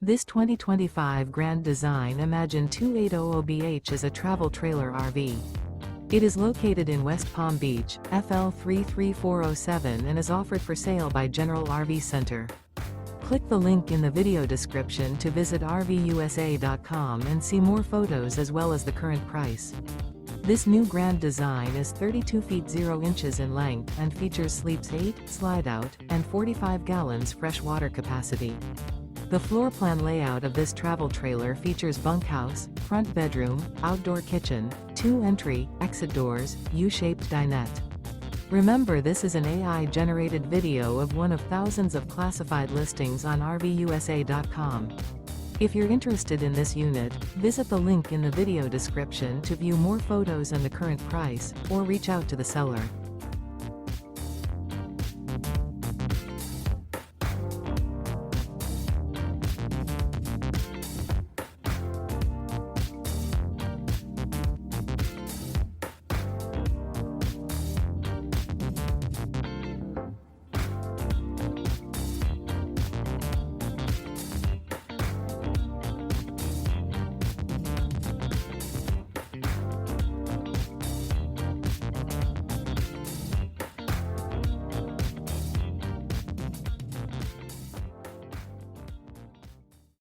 This 2025 Grand Design Imagine 2800BH is a travel trailer RV. It is located in West Palm Beach, FL 33407 and is offered for sale by General RV Center. Click the link in the video description to visit RVUSA.com and see more photos as well as the current price. This new Grand Design is 32 feet 0 inches in length and features sleeps 8, slide-out, and 45 gallons fresh water capacity. The floor plan layout of this travel trailer features bunkhouse, front bedroom, outdoor kitchen, 2 entry, exit doors, U-shaped dinette. Remember, this is an AI-generated video of one of thousands of classified listings on RVUSA.com. If you're interested in this unit, visit the link in the video description to view more photos and the current price, or reach out to the seller.